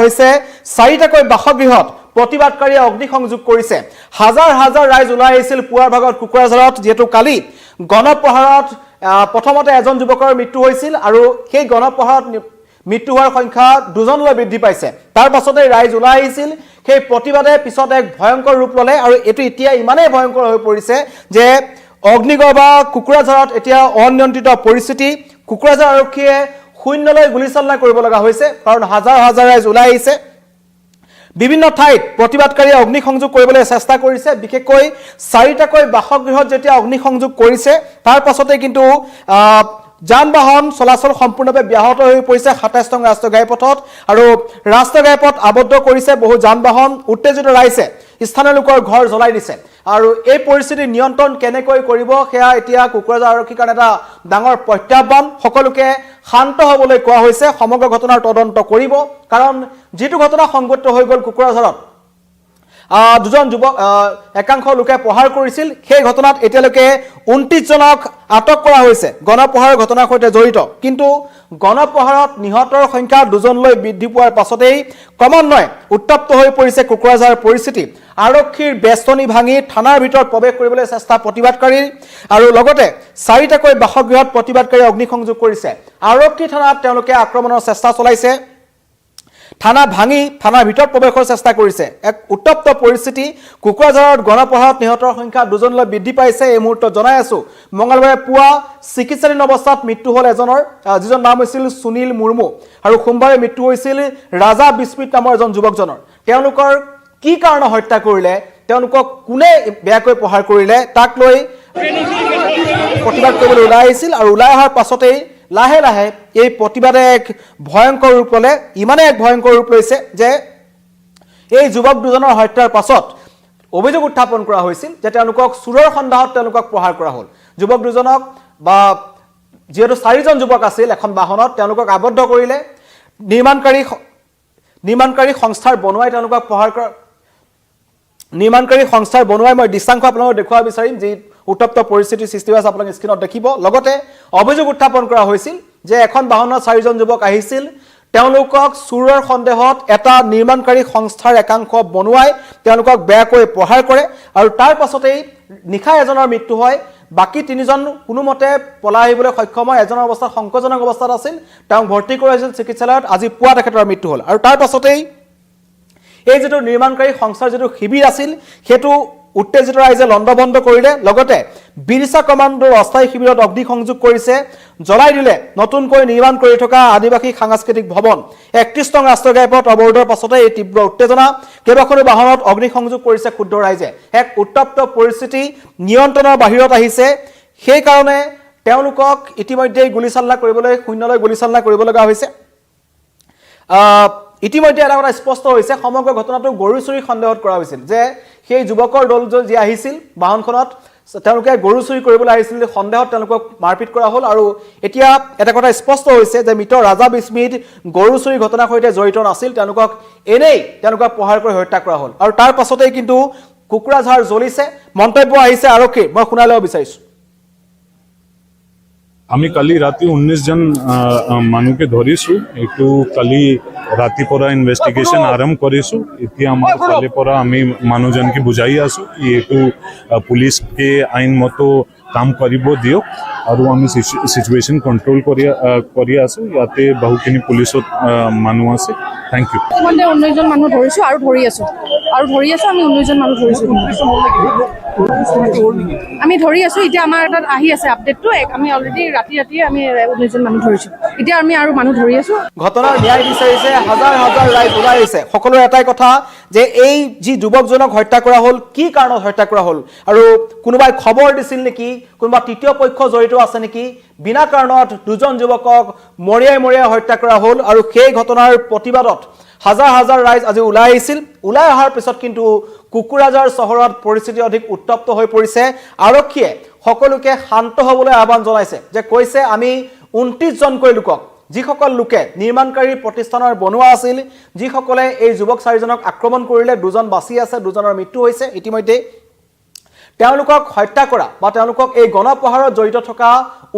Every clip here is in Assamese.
হৈছে 4টাকৈ বাসগৃহত প্ৰতিবাদকাৰীয়ে অগ্নিসংযোগ কৰিছে হাজাৰ হাজাৰ ৰাইজ ওলাই আহিছিল পুৱাৰ ভাগত কুকুৰাঝাৰত যেহেতু কালি গণপ্ৰহাৰত প্ৰথমতে এজন যুৱকৰ মৃত্যু হৈছিল আৰু সেই গণপ্ৰহাৰত মৃত্যু হোৱাৰ সংখ্যা দুজনলৈ বৃদ্ধি পাইছে তাৰ পাছতে ৰাইজ ওলাই আহিছিল সেই প্ৰতিবাদে পিছত এক ভয়ংকৰ ৰূপ ল'লে আৰু এটো এতিয়া ইমানেই ভয়ংকৰ হৈ পৰিছে যে অগ্নিগড় বা কুকুৰাঝাৰত এতিয়া অনিয়ন্ত্ৰিত পৰিস্থিতি কুকুৰাঝাৰ আৰক্ষীয়ে শূন্যলৈ গুলীচালনা কৰিব লগা হৈছে কাৰণ হাজাৰ হাজাৰ ৰাইজ ওলাই আহিছে বিভিন্ন ঠাইত প্ৰতিবাদকাৰীয়ে অগ্নিসংযোগ কৰিবলৈ চেষ্টা কৰিছে বিশেষকৈ 4টাকৈ বাসগৃহত যেতিয়া অগ্নিসংযোগ কৰিছে তাৰ পাছতে কিন্তু যান বাহন চলাচল সম্পূৰ্ণভাৱে ব্যাহত হৈ পৰিছে 27 নং ৰাষ্ট্ৰীয় ঘাইপথত আৰু ৰাষ্ট্ৰীয় ঘাইপথ আবদ্ধ কৰিছে বহু যান বাহন উত্তেজিত ৰাইজে স্থানীয় লোকৰ ঘৰ জ্বলাই দিছে আৰু এই পৰিস্থিতি নিয়ন্ত্ৰণ কেনেকৈ কৰিব সেয়া এতিয়া কুকুৰাঝাৰ আৰক্ষীৰ কাৰণে এটা ডাঙৰ প্ৰত্যাহ্বান সকলোকে শান্ত হ'বলৈ কোৱা হৈছে সমগ্ৰ ঘটনাৰ তদন্ত কৰিব কাৰণ যেটো ঘটনা সংঘটিত হৈ গ'ল কুকুৰাঝাৰত দুজন যুৱক একাংশ লোকে প্ৰহাৰ কৰিছিল সেই ঘটনাত এতিয়ালৈকে 29 জনক আটক কৰা হৈছে গণপ্ৰহাৰৰ ঘটনাৰ সৈতে জড়িত কিন্তু গণপ্ৰহাৰত নিহতৰ সংখ্যা দুজনলৈ বৃদ্ধি পোৱাৰ পাছতেই ক্ৰমান্বয়ে উত্তপ্ত হৈ পৰিছে কুকুৰাঝাৰ পৰিস্থিতি আৰক্ষীৰ বেষ্টনী ভাঙি থানাৰ ভিতৰত প্ৰৱেশ কৰিবলৈ চেষ্টা প্ৰতিবাদকাৰীৰ আৰু লগতে 4টাকৈ বাসগৃহত প্ৰতিবাদকাৰী অগ্নিসংযোগ কৰিছে আৰক্ষী থানাত তেওঁলোকে আক্ৰমণৰ চেষ্টা চলাইছে থানা ভাঙি থানাৰ ভিতৰত প্ৰৱেশৰ চেষ্টা কৰিছে এক উত্তপ্ত পৰিস্থিতি কুকুৰাঝাৰত গণপ্ৰহাৰত নিহতৰ সংখ্যা দুজনলৈ বৃদ্ধি পাইছে এই মুহূৰ্তত জনাই আছো মঙলবাৰে পুৱা চিকিৎসাধীন অৱস্থাত মৃত্যু হ'ল এজনৰ যিজন নাম হৈছিল সুনীল মুৰ্মু আৰু সোমবাৰে মৃত্যু হৈছিল ৰাজা বিস্মিত নামৰ এজন যুৱকজনৰ তেওঁলোকৰ কি কাৰণে হত্যা কৰিলে তেওঁলোকক কোনে বেয়াকৈ প্ৰহাৰ কৰিলে তাক লৈ প্ৰতিবাদ কৰিবলৈ ওলাই আহিছিল আৰু ওলাই অহাৰ পাছতেই লাহে লাহে এই প্ৰতিবাদে এক ভয়ংকৰ ৰূপ ল'লে ইমানে এক ভয়ংকৰ ৰূপ লৈছে যে এই যুৱক দুজনৰ হত্যাৰ পাছত অভিযোগ উত্থাপন কৰা হৈছিল যে তেওঁলোকক চুৰৰ সন্ধানত তেওঁলোকক প্ৰহাৰ কৰা হ'ল যুৱক দুজনক বা যেহেতু 4জন যুৱক আছিল এখন বাহনত তেওঁলোকক আবদ্ধ কৰিলে নিৰ্মাণকাৰী সংস্থাৰ বনোৱাই তেওঁলোকক প্ৰহাৰ কৰা নিৰ্মাণকাৰী সংস্থাৰ বনোৱাই মই দৃশ্যাংশ আপোনালোকক দেখুৱাব বিচাৰিম যি উত্তপ্ত পৰিস্থিতিৰ সৃষ্টি হৈছে আপোনালোকে স্ক্ৰীনত দেখিব লগতে অভিযোগ উত্থাপন কৰা হৈছিল যে এখন বাহনত 4জন যুৱক আহিছিল তেওঁলোকক চুৰৰ সন্দেহত এটা নিৰ্মাণকাৰী সংস্থাৰ একাংশ বনোৱাই তেওঁলোকক বেয়াকৈ প্ৰহাৰ কৰে আৰু তাৰ পাছতেই নিখা এজনৰ মৃত্যু হয় বাকি 3জন কোনোমতে পলাই আহিবলৈ সক্ষম হয় এজনৰ অৱস্থা সংকটজনক অৱস্থাত আছিল তেওঁক ভৰ্তি কৰা হৈছিল চিকিৎসালয়ত আজি পুৱা তেখেতৰ মৃত্যু হ'ল আৰু তাৰ পাছতেই এই যেটো নিৰ্মাণকাৰী সংস্থাৰ যেটো শিবিৰ আছিল হেতু উত্তেজিত ৰাইজে লণ্ডভণ্ড কৰিলে লগতে বিৰিছা কমাণ্ডোৰ অস্থায়ী শিবিৰত অগ্নিসংযোগ কৰিছে জ্বলাই দিলে নতুনকৈ নিৰ্মাণ কৰি থকা আদিবাসী সাংস্কৃতিক ভৱন 31 নং ৰাষ্ট্ৰীয় ঘাইপথ অৱৰোধৰ পাছতে এই তীব্ৰ উত্তেজনা কেইবাখনো বাহনত অগ্নিসংযোগ কৰিছে ক্ষুদ্ৰ ৰাইজে এক উত্তপ্ত পৰিস্থিতি নিয়ন্ত্ৰণৰ বাহিৰত আহিছে সেই কাৰণে তেওঁলোকক ইতিমধ্যে গুলীচালনা কৰিবলৈ শূন্যলৈ গুলীচালনা কৰিব লগা হৈছে ইতিমধ্যে এটা কথা স্পষ্ট হৈছে সমগ্ৰ ঘটনাটো গৰু চুৰি সন্দেহত কৰা হৈছিল যে সেই যুৱকৰ দল যে আহিছিল বাহনখনত তেওঁলোকে গৰু চুৰি কৰিবলৈ আহিছিল সন্দেহত তেওঁলোকক মাৰপিট কৰা হ'ল আৰু এতিয়া এটা কথা স্পষ্ট হৈছে যে মৃত ৰাজা বিস্মিত গৰু চুৰি ঘটনাৰ সৈতে জড়িত নাছিল তেওঁলোকক প্ৰহাৰ কৰি হত্যা কৰা হ'ল আৰু তাৰ পাছতেই কিন্তু কুকুৰাঝাৰ জ্বলিছে মন্তব্য আহিছে আৰক্ষীৰ মই শুনাই ল'ব বিচাৰিছো আমি কালি ৰাতি 19 জন মানুহকে ধৰিছো এটো কালি ৰাতি পৰা ইনভেষ্টিগেশ্যন আৰম্ভ কৰিছো এতিয়া আমাৰ কালি পৰা আমি মানুহজনকে বুজাই আছো এটো পুলিচকে আইন মতো কাম কৰিব দিও আৰু আমি সিচুৱেচন কন্ট্ৰোল কৰি আছো ইয়াতে বহুখিনি পুলিচত মানুহ আছে থ্যাংক ইউ মানে 19 জন মানুহ ধৰিছো আৰু ধৰি আছো আমি 19 জন মানুহ ধৰিছো আমি ধৰি আছো এতিয়া আমাৰ তাত আহি আছে আপডেটটো আমি অলৰেডি ৰাতি আমি 19 জন মানুহ ধৰিছো এতিয়া আমি আৰু মানুহ ধৰি আছো ঘটনাৰ ন্যায় বিচাৰিছে হাজাৰ হাজাৰ ৰাইজ ওলাই আহিছে সকলোৰে এটাই কথা যে এই যি যুৱকজনক হত্যা কৰা হ'ল কি কাৰণত হত্যা কৰা হ'ল আৰু কোনোবাই খবৰ দিছিল নেকি কোনোবা তৃতীয় পক্ষ জড়িত আছে নেকি বিনা কাৰণত দুজন যুৱকক মৰিয়াই হত্যা কৰা হ'ল আৰু সেই ঘটনাৰ প্ৰতিবাদত হাজাৰ হাজাৰ ৰাইজ আজি ওলাই আহিছিল ওলাই অহাৰ পিছত কিন্তু কুকুৰাঝাৰ চহৰত পৰিস্থিতি অধিক উত্তপ্ত হৈ পৰিছে আৰক্ষীয়ে সকলোকে শান্ত হ'বলৈ আহ্বান জনাইছে যে কৈছে আমি 29 জনকৈ লোকক যিসকল লোকে নিৰ্মাণকাৰী প্ৰতিষ্ঠানৰ বনোৱা আছিল যিসকলে এই যুৱক 4জনক আক্ৰমণ কৰিলে দুজন বাচি আছে দুজনৰ মৃত্যু হৈছে ইতিমধ্যে তেওঁলোকক হত্যা কৰা বা তেওঁলোকক এই গণপ্ৰহাৰত জড়িত থকা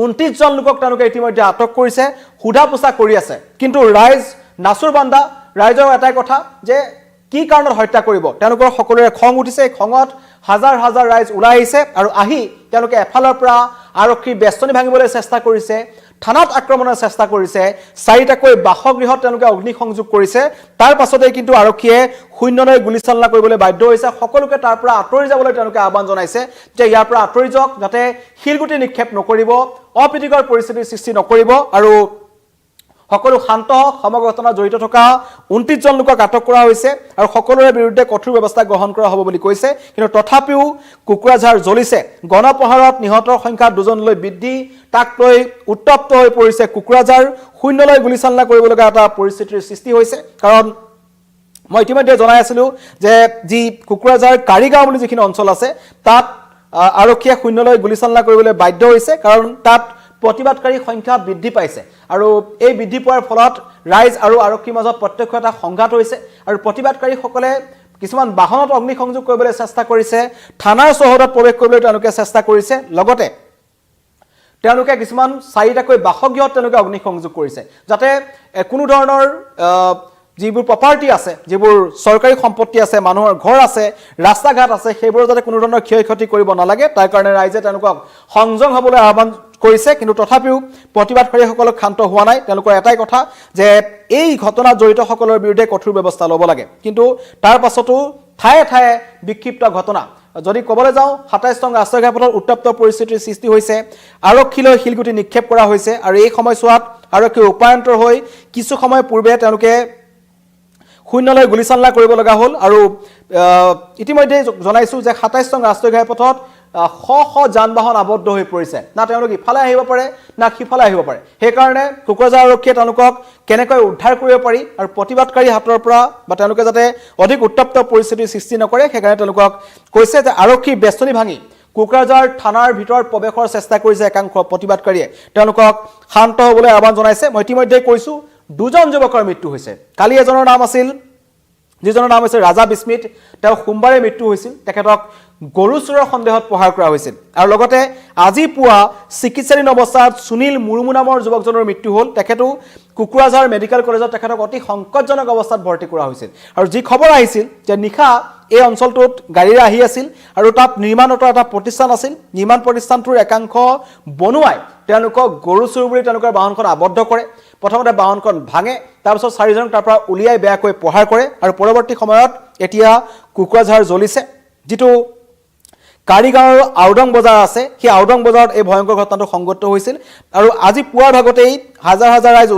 29 জন লোকক তেওঁলোকে ইতিমধ্যে আটক কৰিছে হুধা পোছা কৰি আছে কিন্তু ৰাইজ নাচুৰ বান্দা ৰাইজৰ এটাই কথা যে কি কাৰণত হত্যা কৰিব তেওঁলোকৰ সকলোৰে খং উঠিছে খঙত হাজাৰ হাজাৰ ৰাইজ ওলাই আহিছে আৰু আহি তেওঁলোকে এফালৰ পৰা আৰক্ষীৰ বেষ্টনী ভাঙিবলৈ চেষ্টা কৰিছে থানাত আক্ৰমণৰ চেষ্টা কৰিছে চাৰিটাকৈ বাসগৃহত তেওঁলোকে অগ্নিসংযোগ কৰিছে তাৰ পাছতে কিন্তু আৰক্ষীয়ে শূন্যলৈ গুলীচালনা কৰিবলৈ বাধ্য হৈছে সকলোকে তাৰ পৰা আঁতৰি যাবলৈ তেওঁলোকে আহ্বান জনাইছে যে ইয়াৰ পৰা আঁতৰি যাওক যাতে শিলগুটি নিক্ষেপ নকৰিব অপ্ৰীতিকৰ পৰিস্থিতিৰ সৃষ্টি নকৰিব আৰু সকলো শান্ত সমগ্ৰ ঘটনাত জড়িত থকা 29 জন লোকক আটক কৰা হৈছে আৰু সকলোৰে বিৰুদ্ধে কঠোৰ ব্যৱস্থা গ্ৰহণ কৰা হ'ব বুলি কৈছে কিন্তু তথাপিও কুকুৰাঝাৰ জ্বলিছে গণপ্ৰহাৰত নিহতৰ সংখ্যা 2 জনলৈ বৃদ্ধি তাক লৈ উত্তপ্ত হৈ পৰিছে কুকুৰাঝাৰ শূন্যলৈ গুলীচালনা কৰিব লগা এটা পৰিস্থিতিৰ সৃষ্টি হৈছে কাৰণ মই ইতিমধ্যে জনাই আছিলোঁ যে যি কুকুৰাঝাৰ কাৰিগাঁও বুলি যিখিনি অঞ্চল আছে তাত আৰক্ষীয়ে শূন্যলৈ গুলীচালনা কৰিবলৈ বাধ্য হৈছে কাৰণ তাত প্ৰতিবাদকাৰী সংখ্যা বৃদ্ধি পাইছে আৰু এই বৃদ্ধি পোৱাৰ ফলত ৰাইজ আৰু আৰক্ষীৰ মাজত প্ৰত্যক্ষ এটা সংঘাত হৈছে আৰু প্ৰতিবাদকাৰীসকলে কিছুমান বাহনত অগ্নিসংযোগ কৰিবলৈ চেষ্টা কৰিছে থানাৰ চৌহদত প্ৰৱেশ কৰিবলৈ তেওঁলোকে চেষ্টা কৰিছে লগতে তেওঁলোকে কিছুমান চাৰিটাকৈ বাসগৃহত তেওঁলোকে অগ্নিসংযোগ কৰিছে যাতে কোনো ধৰণৰ যিবোৰ প্ৰপাৰ্টি আছে যিবোৰ চৰকাৰী সম্পত্তি আছে মানুহৰ ঘৰ আছে ৰাস্তা ঘাট আছে সেইবোৰ যাতে কোনো ধৰণৰ ক্ষয়ক্ষতি কৰিব নালাগে তাৰ কাৰণে ৰাইজে তেওঁলোকক সংযম হ'বলৈ আহ্বান কৰিছে কিন্তু তথাপিও প্ৰতিবাদকাৰীসকলক শান্ত হোৱা নাই তেওঁলোকৰ এটাই কথা যে এই ঘটনাত জড়িত সকলৰ বিৰুদ্ধে কঠোৰ ব্যৱস্থা ল'ব লাগে কিন্তু তাৰ পাছতো ঠায়ে ঠায়ে বিক্ষিপ্ত ঘটনা যদি ক'বলৈ যাওঁ 27 নং ৰাষ্ট্ৰীয় ঘাইপথত উত্তপ্ত পৰিস্থিতিৰ সৃষ্টি হৈছে আৰক্ষীলৈ শিলগুটি নিক্ষেপ কৰা হৈছে আৰু এই সময়ছোৱাত আৰক্ষী উপায়ন্তৰ হৈ কিছু সময় পূৰ্বে তেওঁলোকে শূন্যলৈ গুলীচালনা কৰিব লগা হ'ল আৰু ইতিমধ্যে জনাইছোঁ যে 27 নং ৰাষ্ট্ৰীয় ঘাইপথত শ যান বাহন আবদ্ধ হৈ পৰিছে না তেওঁলোক ইফালে আহিব পাৰে না সিফালে আহিব পাৰে সেইকাৰণে কুকুৰাঝাৰ আৰক্ষীয়ে তেওঁলোকক কেনেকৈ উদ্ধাৰ কৰিব পাৰি আৰু প্ৰতিবাদকাৰী হাতৰ পৰা বা তেওঁলোকে যাতে অধিক উত্তপ্ত পৰিস্থিতিৰ সৃষ্টি নকৰে সেইকাৰণে তেওঁলোকক কৈছে যে আৰক্ষীৰ বেষ্টনী ভাঙি কুকুৰাঝাৰ থানাৰ ভিতৰত প্ৰৱেশৰ চেষ্টা কৰিছে একাংশ প্ৰতিবাদকাৰীয়ে তেওঁলোকক শান্ত হ'বলৈ আহ্বান জনাইছে মই ইতিমধ্যে কৈছোঁ 2 জন যুৱকৰ মৃত্যু হৈছে কালি এজনৰ নাম আছিল যিজনৰ নাম হৈছে ৰাজা বিস্মিত তেওঁ সোমবাৰে মৃত্যু হৈছিল তেখেতক গৰু চুৰৰ সন্দেহত প্ৰহাৰ কৰা হৈছিল আৰু লগতে আজি পুৱা চিকিৎসাধীন অৱস্থাত সুনীল মুৰ্মু নামৰ যুৱকজনৰ মৃত্যু হ'ল তেখেতো কুকুৰাঝাৰ মেডিকেল কলেজত তেখেতক অতি সংকটজনক অৱস্থাত ভৰ্তি কৰা হৈছিল আৰু যি খবৰ আহিছিল যে নিশা এই অঞ্চলটোত গাড়ীৰে আহি আছিল আৰু তাত নিৰ্মাণৰত এটা প্ৰতিষ্ঠান আছিল নিৰ্মাণ প্ৰতিষ্ঠানটোৰ একাংশ বনুৱাই তেওঁলোকক গৰু চুৰ বুলি তেওঁলোকৰ বাহনখন আবদ্ধ কৰে প্ৰথমতে বাহনখন ভাঙে তাৰপিছত 4 জনক তাৰ পৰা উলিয়াই বেয়াকৈ প্ৰহাৰ কৰে আৰু পৰৱৰ্তী সময়ত এতিয়া কুকুৰাঝাৰ জ্বলিছে যিটো কাৰিগাঁৱৰ আউডং বজাৰ আছে সেই আউডং বজাৰত এই ভয়ংকৰ ঘটনাটো সংঘটিত হৈছিল আৰু আজি পুৱাৰ ভাগতেই হাজাৰ হাজাৰ ৰাইজ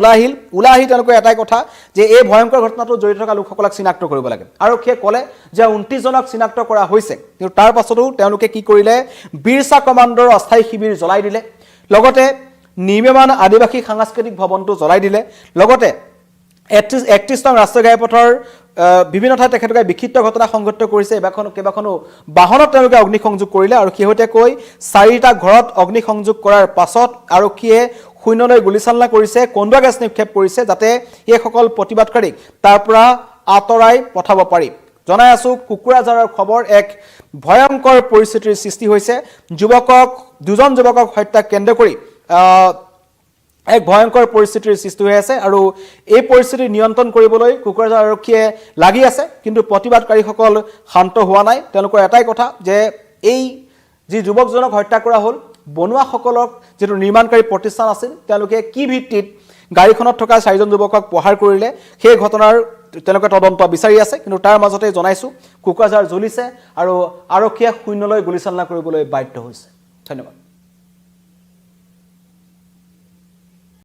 ওলাই আহি তেওঁলোকৰ এটাই কথা যে এই ভয়ংকৰ ঘটনাটো জড়িত থকা লোকসকলক চিনাক্ত কৰিব লাগে আৰক্ষীয়ে ক'লে যে 29 জনক চিনাক্ত কৰা হৈছে কিন্তু তাৰ পাছতো তেওঁলোকে কি কৰিলে বীৰছা কমাণ্ডৰ অস্থায়ী শিবিৰ জ্বলাই দিলে লগতে নিৰ্মাণ আদিবাসী সাংস্কৃতিক ভৱনটো জ্বলাই দিলে লগতে 31 নং ৰাষ্ট্ৰীয় ঘাইপথৰ বিভিন্ন ঠাইত তেখেতলোকে বিক্ষিপ্ত ঘটনা সংঘটিত কৰিছে কেইবাখনো বাহনত তেওঁলোকে অগ্নিসংযোগ কৰিলে আৰু শেহতীয়াকৈ 4টা ঘৰত অগ্নিসংযোগ কৰাৰ পাছত আৰক্ষীয়ে শূন্যলৈ গুলীচালনা কৰিছে কন্দুৱা গেছ নিক্ষেপ কৰিছে যাতে এইসকল প্ৰতিবাদকাৰীক তাৰ পৰা আঁতৰাই পঠাব পাৰি জনাই আছোঁ কুকুৰাঝাৰৰ খবৰ এক ভয়ংকৰ পৰিস্থিতিৰ সৃষ্টি হৈছে 2 জন যুৱকক হত্যা কেন্দ্ৰ কৰি এক ভয়ংকৰ পৰিস্থিতিৰ সৃষ্টি হৈ আছে আৰু এই পৰিস্থিতি নিয়ন্ত্ৰণ কৰিবলৈ কুকুৰাঝাৰ আৰক্ষীয়ে লাগি আছে কিন্তু প্ৰতিবাদকাৰীসকল শান্ত হোৱা নাই তেওঁলোকৰ এটাই কথা যে এই যি যুৱকজনক হত্যা কৰা হ'ল বনুৱাসকলক যিটো নিৰ্মাণকাৰী প্ৰতিষ্ঠান আছিল তেওঁলোকে কি ভিত্তিত গাড়ীখনত থকা 4 জন যুৱকক প্ৰহাৰ কৰিলে সেই ঘটনাৰ তেওঁলোকে তদন্ত বিচাৰি আছে কিন্তু তাৰ মাজতে জনাইছোঁ কুকুৰাঝাৰ জ্বলিছে আৰু আৰক্ষীয়ে শূন্যলৈ গুলীচালনা কৰিবলৈ বাধ্য হৈছে ধন্যবাদ